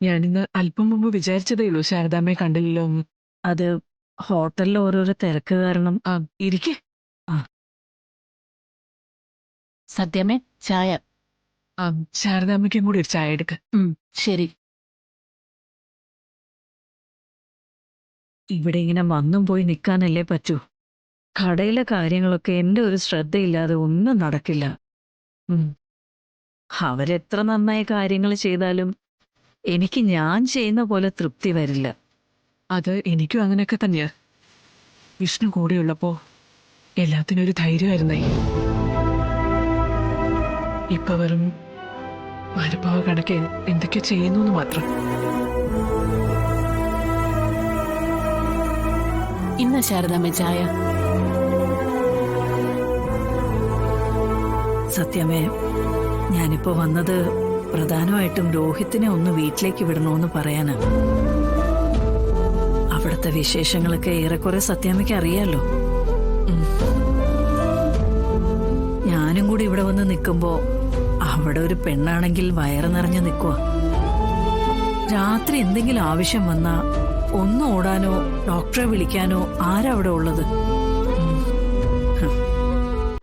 ഞാനിന്ന് അല്പം മുമ്പ് വിചാരിച്ചതേ ഉള്ളൂ ശാരദാമ്മയെ കണ്ടില്ലല്ലോ എന്ന്. അത് ഹോട്ടലിൽ ഓരോരോ തിരക്ക് കാരണം. ആ, ഇരിക്കെ. ആ, സത്യമേ, ചായ. ആ, ശാരദാമ്മയ്ക്കും കൂടി ഒരു ചായ എടുക്ക. ശരി. ഇവിടെ ഇങ്ങനെ വന്നും പോയി നിൽക്കാനല്ലേ പറ്റൂ. കടയിലെ കാര്യങ്ങളൊക്കെ എൻ്റെ ഒരു ശ്രദ്ധയില്ലാതെ ഒന്നും നടക്കില്ല. ഉം, അവരെത്ര നന്നായി കാര്യങ്ങൾ ചെയ്താലും എനിക്ക് ഞാൻ ചെയ്യുന്ന പോലെ തൃപ്തി വരില്ല. അത് എനിക്കും അങ്ങനെയൊക്കെ തന്നെയാ. വിഷ്ണു കൂടെയുള്ളപ്പോ എല്ലാത്തിനും ഒരു ധൈര്യമായിരുന്നേ. ഇപ്പൊ വെറും അനുഭവ കണക്ക് എന്തൊക്കെ ചെയ്യുന്നു എന്ന് മാത്രം. ഇന്ന ശാരദാമ്മ ചായ. സത്യമേ, ഞാനിപ്പോ വന്നത് പ്രധാനമായിട്ടും രോഹിത്തിനെ ഒന്ന് വീട്ടിലേക്ക് വിടണമെന്ന് പറയാനാ. അവിടുത്തെ വിശേഷങ്ങളൊക്കെ ഏറെക്കുറെ സത്യാമ്മയ്ക്ക് അറിയാലോ. ഉം. ഞാനും കൂടി ഇവിടെ വന്ന് നിൽക്കുമ്പോ അവിടെ ഒരു പെണ്ണാണെങ്കിൽ വയറ് നിറഞ്ഞു നിൽക്കുക. രാത്രി എന്തെങ്കിലും ആവശ്യം വന്നാ ഒന്ന് ഓടാനോ ഡോക്ടറെ വിളിക്കാനോ ആരാ അവിടെ ഉള്ളത്?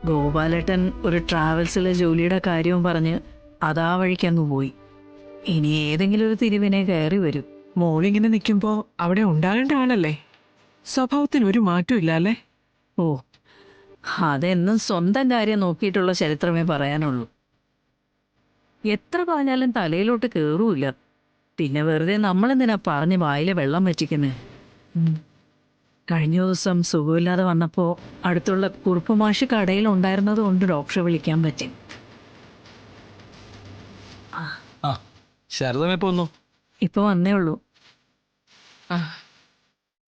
ഗോപാലേട്ടൻ ഒരു ട്രാവൽസിലെ ജോലിയുടെ കാര്യവും പറഞ്ഞ് അതാ വഴിക്കങ്ങ് പോയി. ഇനി ഏതെങ്കിലും ഒരു തിരിവിനെ കയറി വരും. മോളിങ്ങനെ നിൽക്കുമ്പോ അവിടെ ഉണ്ടാകേണ്ട ആളല്ലേ. സ്വഭാവത്തിന് ഒരു മാറ്റവും ഇല്ല അല്ലേ. ഓ, അതെന്നും സ്വന്തം കാര്യം നോക്കിയിട്ടുള്ള ചരിത്രമേ പറയാനുള്ളൂ. എത്ര പറഞ്ഞാലും തലയിലോട്ട് കയറൂല. പിന്നെ വെറുതെ നമ്മളെന്തിനാ പറഞ്ഞ് വായിലെ വെള്ളം വറ്റിക്കുന്നേ. കഴിഞ്ഞ ദിവസം സുഖമില്ലാതെ വന്നപ്പോൾ അടുത്തുള്ള കുറുപ്പുമാഷ് കടയിൽ ഉണ്ടായിരുന്നത് കൊണ്ട് ഡോക്ടറെ വിളിക്കാൻ പറ്റി. ആ, ശാരദമ്മ എപ്പോ വന്നു? ഇപ്പൊ വന്നേ ഉള്ളൂ. ആ,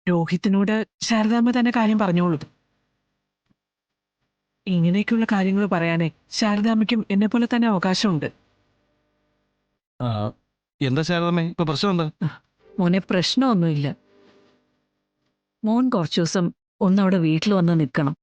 രോഹിത്തിനോട് ശാരദാമ്മ തന്നെ കാര്യം പറഞ്ഞോളൂ. ഇങ്ങനെയൊക്കെയുള്ള കാര്യങ്ങൾ പറയാനേ ശാരദാമ്മയ്ക്കും എന്നെ പോലെ തന്നെ അവകാശമുണ്ട്. ആ, എന്താ ശാരദമ്മ ഇപ്പൊ പ്രശ്നം എന്താ? മോനെ, പ്രശ്നമൊന്നുമില്ല. മോൻ കുറച്ചു ദിവസം ഒന്നവിടെ വീട്ടിൽ വന്ന് നിൽക്കണം.